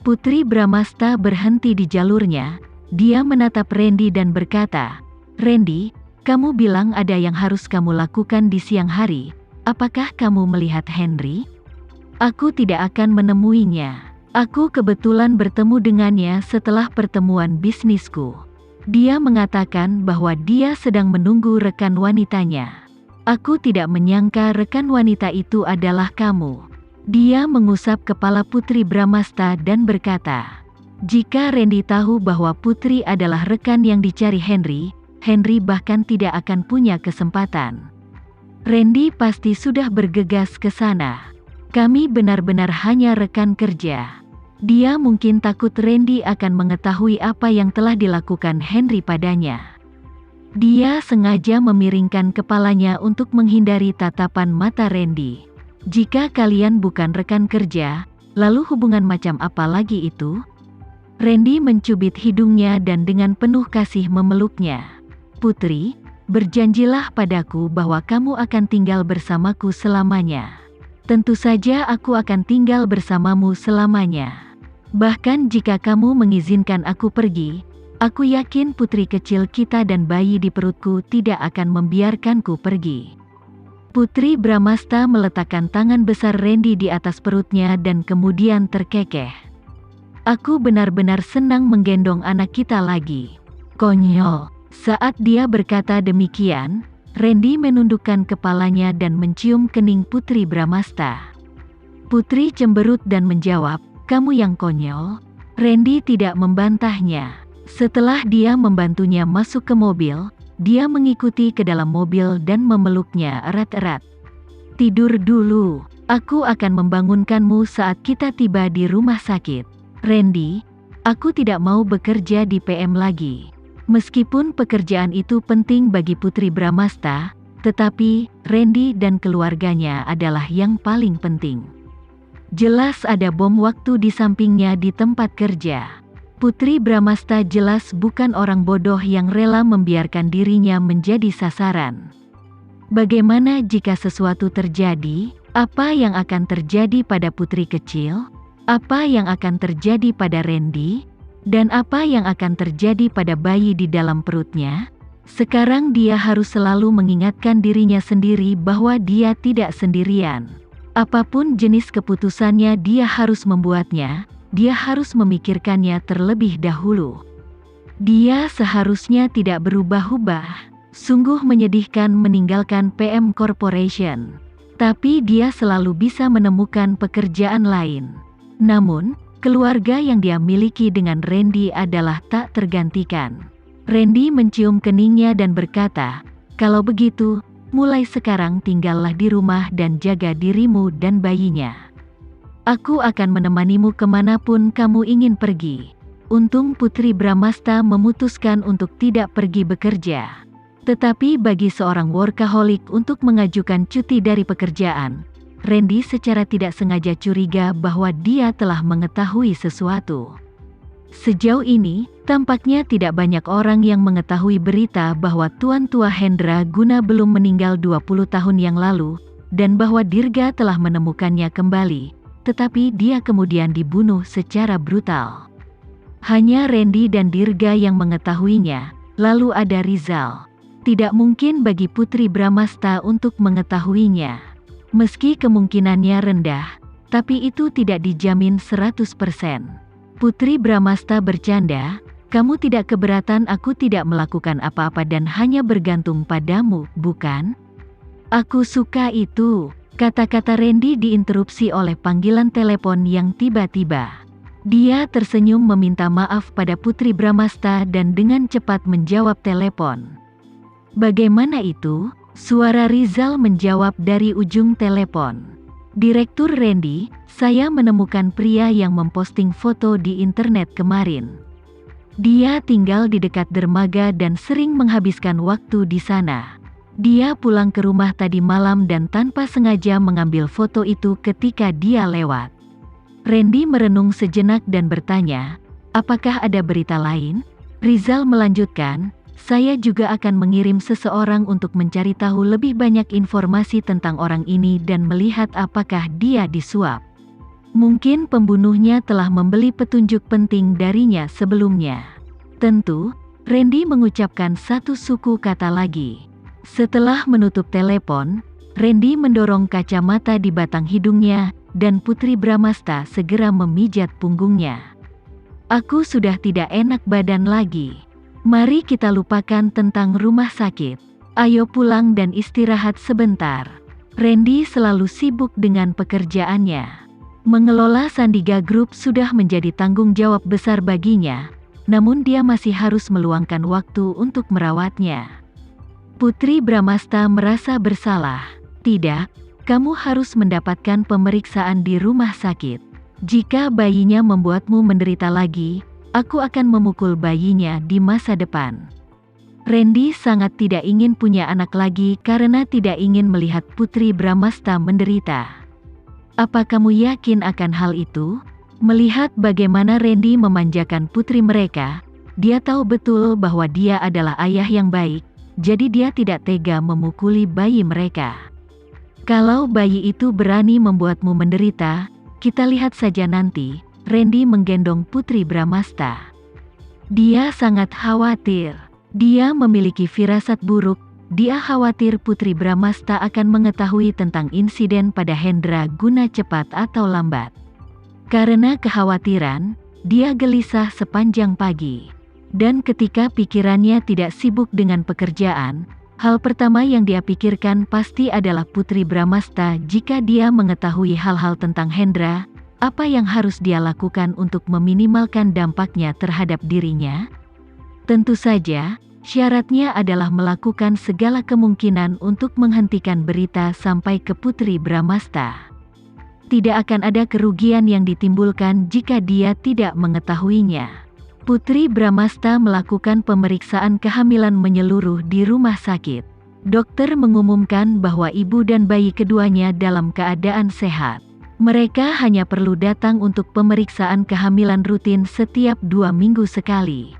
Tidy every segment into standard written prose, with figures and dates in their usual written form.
Putri Bramasta berhenti di jalurnya. Dia menatap Randy dan berkata, "Randy, kamu bilang ada yang harus kamu lakukan di siang hari. Apakah kamu melihat Henry?" "Aku tidak akan menemuinya. Aku kebetulan bertemu dengannya setelah pertemuan bisnisku. Dia mengatakan bahwa dia sedang menunggu rekan wanitanya. Aku tidak menyangka rekan wanita itu adalah kamu." Dia mengusap kepala Putri Bramasta dan berkata, "Jika Randy tahu bahwa Putri adalah rekan yang dicari Henry, Henry bahkan tidak akan punya kesempatan. Randy pasti sudah bergegas ke sana. Kami benar-benar hanya rekan kerja." Dia mungkin takut Randy akan mengetahui apa yang telah dilakukan Henry padanya. Dia sengaja memiringkan kepalanya untuk menghindari tatapan mata Randy. "Jika kalian bukan rekan kerja, lalu hubungan macam apa lagi itu?" Randy mencubit hidungnya dan dengan penuh kasih memeluknya. "Putri, berjanjilah padaku bahwa kamu akan tinggal bersamaku selamanya." "Tentu saja aku akan tinggal bersamamu selamanya. Bahkan jika kamu mengizinkan aku pergi, aku yakin putri kecil kita dan bayi di perutku tidak akan membiarkanku pergi." Putri Bramasta meletakkan tangan besar Randy di atas perutnya dan kemudian terkekeh. "Aku benar-benar senang menggendong anak kita lagi." "Konyol." Saat dia berkata demikian, Randy menundukkan kepalanya dan mencium kening Putri Bramasta. Putri cemberut dan menjawab, "Kamu yang konyol." Randy tidak membantahnya. Setelah dia membantunya masuk ke mobil, dia mengikuti ke dalam mobil dan memeluknya erat-erat. "Tidur dulu. Aku akan membangunkanmu saat kita tiba di rumah sakit. Randy, aku tidak mau bekerja di PM lagi." Meskipun pekerjaan itu penting bagi Putri Bramasta, tetapi Randy dan keluarganya adalah yang paling penting. Jelas ada bom waktu di sampingnya di tempat kerja. Putri Bramasta jelas bukan orang bodoh yang rela membiarkan dirinya menjadi sasaran. Bagaimana jika sesuatu terjadi? Apa yang akan terjadi pada putri kecil? Apa yang akan terjadi pada Randy? Dan apa yang akan terjadi pada bayi di dalam perutnya? Sekarang dia harus selalu mengingatkan dirinya sendiri bahwa dia tidak sendirian. Apapun jenis keputusannya dia harus membuatnya. Dia harus memikirkannya terlebih dahulu. Dia seharusnya tidak berubah-ubah. Sungguh menyedihkan meninggalkan PM Corporation. Tapi dia selalu bisa menemukan pekerjaan lain. Namun, keluarga yang dia miliki dengan Randy adalah tak tergantikan. Randy mencium keningnya dan berkata, "Kalau begitu, mulai sekarang tinggallah di rumah dan jaga dirimu dan bayinya. Aku akan menemanimu kemanapun kamu ingin pergi." Untung Putri Bramasta memutuskan untuk tidak pergi bekerja. Tetapi bagi seorang workaholic untuk mengajukan cuti dari pekerjaan, Randy secara tidak sengaja curiga bahwa dia telah mengetahui sesuatu. Sejauh ini, tampaknya tidak banyak orang yang mengetahui berita bahwa Tuan Tua Hendra Guna belum meninggal 20 tahun yang lalu, dan bahwa Dirga telah menemukannya kembali. Tetapi dia kemudian dibunuh secara brutal. Hanya Randy dan Dirga yang mengetahuinya, lalu ada Rizal. Tidak mungkin bagi Putri Bramasta untuk mengetahuinya. Meski kemungkinannya rendah, tapi itu tidak dijamin 100%. Putri Bramasta bercanda, "Kamu tidak keberatan aku tidak melakukan apa-apa dan hanya bergantung padamu, bukan?" "Aku suka itu." Kata-kata Randy diinterupsi oleh panggilan telepon yang tiba-tiba. Dia tersenyum meminta maaf pada Putri Bramasta dan dengan cepat menjawab telepon. "Bagaimana itu?" Suara Rizal menjawab dari ujung telepon. "Direktur Randy, saya menemukan pria yang memposting foto di internet kemarin. Dia tinggal di dekat dermaga dan sering menghabiskan waktu di sana. Dia pulang ke rumah tadi malam dan tanpa sengaja mengambil foto itu ketika dia lewat." Randy merenung sejenak dan bertanya, "Apakah ada berita lain?" Rizal melanjutkan, "Saya juga akan mengirim seseorang untuk mencari tahu lebih banyak informasi tentang orang ini dan melihat apakah dia disuap." Mungkin pembunuhnya telah membeli petunjuk penting darinya sebelumnya. Tentu, Randy mengucapkan satu suku kata lagi. Setelah menutup telepon, Randy mendorong kacamata di batang hidungnya, dan Putri Bramasta segera memijat punggungnya. Aku sudah tidak enak badan lagi. Mari kita lupakan tentang rumah sakit. Ayo pulang dan istirahat sebentar. Randy selalu sibuk dengan pekerjaannya. Mengelola Sandiga Group sudah menjadi tanggung jawab besar baginya, namun dia masih harus meluangkan waktu untuk merawatnya. Putri Bramasta merasa bersalah. Tidak, kamu harus mendapatkan pemeriksaan di rumah sakit. Jika bayinya membuatmu menderita lagi, aku akan memukul bayinya di masa depan. Randy sangat tidak ingin punya anak lagi karena tidak ingin melihat Putri Bramasta menderita. Apa kamu yakin akan hal itu? Melihat bagaimana Randy memanjakan putri mereka, dia tahu betul bahwa dia adalah ayah yang baik, jadi dia tidak tega memukuli bayi mereka. Kalau bayi itu berani membuatmu menderita, kita lihat saja nanti. Randy menggendong Putri Bramasta. Dia sangat khawatir. Dia memiliki firasat buruk. Dia khawatir Putri Bramasta akan mengetahui tentang insiden pada Hendra Guna cepat atau lambat. Karena kekhawatiran, dia gelisah sepanjang pagi. Dan ketika pikirannya tidak sibuk dengan pekerjaan, hal pertama yang dia pikirkan pasti adalah Putri Bramasta. Jika dia mengetahui hal-hal tentang Hendra, apa yang harus dia lakukan untuk meminimalkan dampaknya terhadap dirinya? Tentu saja, syaratnya adalah melakukan segala kemungkinan untuk menghentikan berita sampai ke Putri Bramasta. Tidak akan ada kerugian yang ditimbulkan jika dia tidak mengetahuinya. Putri Bramasta melakukan pemeriksaan kehamilan menyeluruh di rumah sakit. Dokter mengumumkan bahwa ibu dan bayi keduanya dalam keadaan sehat. Mereka hanya perlu datang untuk pemeriksaan kehamilan rutin setiap 2 minggu sekali.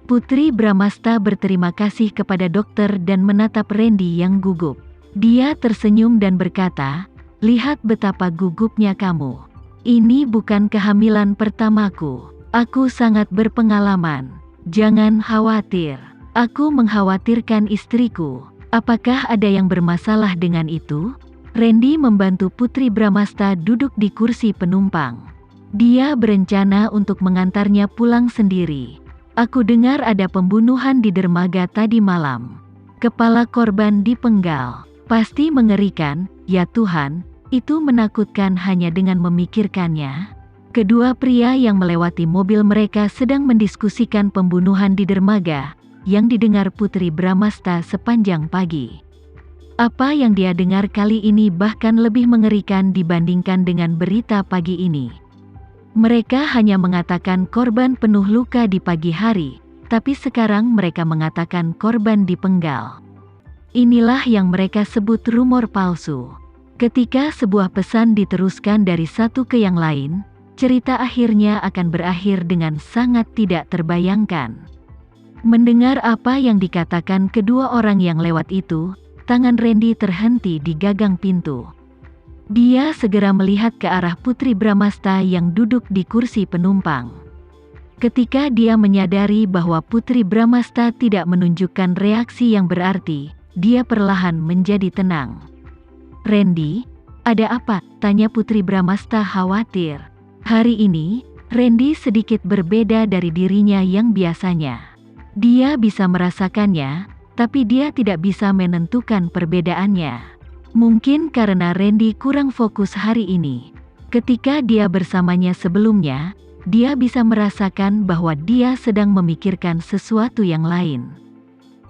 Putri Bramasta berterima kasih kepada dokter dan menatap Randy yang gugup. Dia tersenyum dan berkata, "Lihat betapa gugupnya kamu. Ini bukan kehamilan pertamaku. Aku sangat berpengalaman. Jangan khawatir. Aku mengkhawatirkan istriku. Apakah ada yang bermasalah dengan itu?" Randy membantu Putri Bramasta duduk di kursi penumpang. Dia berencana untuk mengantarnya pulang sendiri. "Aku dengar ada pembunuhan di dermaga tadi malam. Kepala korban dipenggal. Pasti mengerikan, ya Tuhan, itu menakutkan hanya dengan memikirkannya." Kedua pria yang melewati mobil mereka sedang mendiskusikan pembunuhan di dermaga, yang didengar Putri Bramasta sepanjang pagi. Apa yang dia dengar kali ini bahkan lebih mengerikan dibandingkan dengan berita pagi ini. Mereka hanya mengatakan korban penuh luka di pagi hari, tapi sekarang mereka mengatakan korban dipenggal. Inilah yang mereka sebut rumor palsu. Ketika sebuah pesan diteruskan dari satu ke yang lain, cerita akhirnya akan berakhir dengan sangat tidak terbayangkan. Mendengar apa yang dikatakan kedua orang yang lewat itu, tangan Randy terhenti di gagang pintu. Dia segera melihat ke arah Putri Bramasta yang duduk di kursi penumpang. Ketika dia menyadari bahwa Putri Bramasta tidak menunjukkan reaksi yang berarti, dia perlahan menjadi tenang. "Randy, ada apa?" tanya Putri Bramasta khawatir. Hari ini, Randy sedikit berbeda dari dirinya yang biasanya. Dia bisa merasakannya, tapi dia tidak bisa menentukan perbedaannya. Mungkin karena Randy kurang fokus hari ini. Ketika dia bersamanya sebelumnya, dia bisa merasakan bahwa dia sedang memikirkan sesuatu yang lain.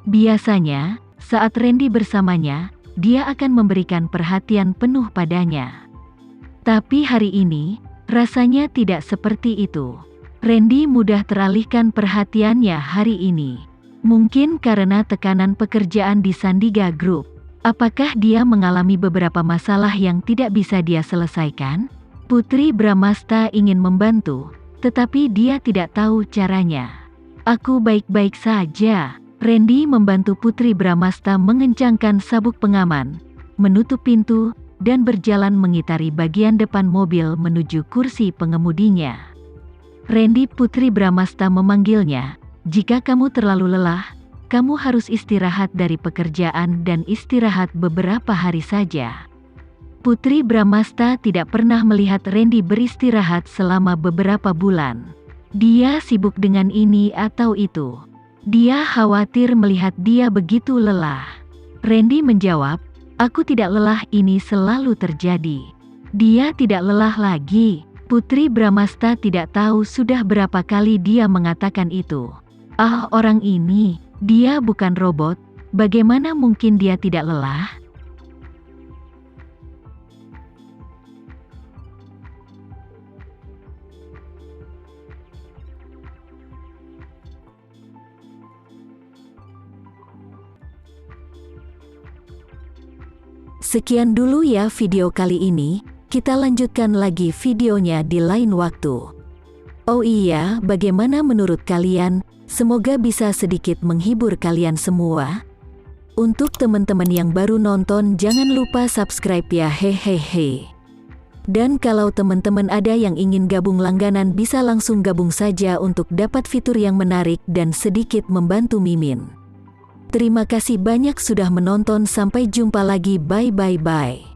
Biasanya, saat Randy bersamanya, dia akan memberikan perhatian penuh padanya. Tapi hari ini, rasanya tidak seperti itu. Randy mudah teralihkan perhatiannya hari ini. Mungkin karena tekanan pekerjaan di Sandiga Group. Apakah dia mengalami beberapa masalah yang tidak bisa dia selesaikan? Putri Bramasta ingin membantu, tetapi dia tidak tahu caranya. "Aku baik-baik saja." Randy membantu Putri Bramasta mengencangkan sabuk pengaman, menutup pintu, dan berjalan mengitari bagian depan mobil menuju kursi pengemudinya. Randy, Putri Bramasta memanggilnya. Jika kamu terlalu lelah, kamu harus istirahat dari pekerjaan dan istirahat beberapa hari saja. Putri Bramasta tidak pernah melihat Randy beristirahat selama beberapa bulan. Dia sibuk dengan ini atau itu. Dia khawatir melihat dia begitu lelah. Randy menjawab, "Aku tidak lelah, ini selalu terjadi." Dia tidak lelah lagi. Putri Bramasta tidak tahu sudah berapa kali dia mengatakan itu. Ah, orang ini, dia bukan robot, bagaimana mungkin dia tidak lelah? Sekian dulu ya video kali ini, kita lanjutkan lagi videonya di lain waktu. Oh iya, bagaimana menurut kalian? Semoga bisa sedikit menghibur kalian semua. Untuk teman-teman yang baru nonton, jangan lupa subscribe ya, hehehe. Dan kalau teman-teman ada yang ingin gabung langganan, bisa langsung gabung saja untuk dapat fitur yang menarik dan sedikit membantu Mimin. Terima kasih banyak sudah menonton, sampai jumpa lagi, bye.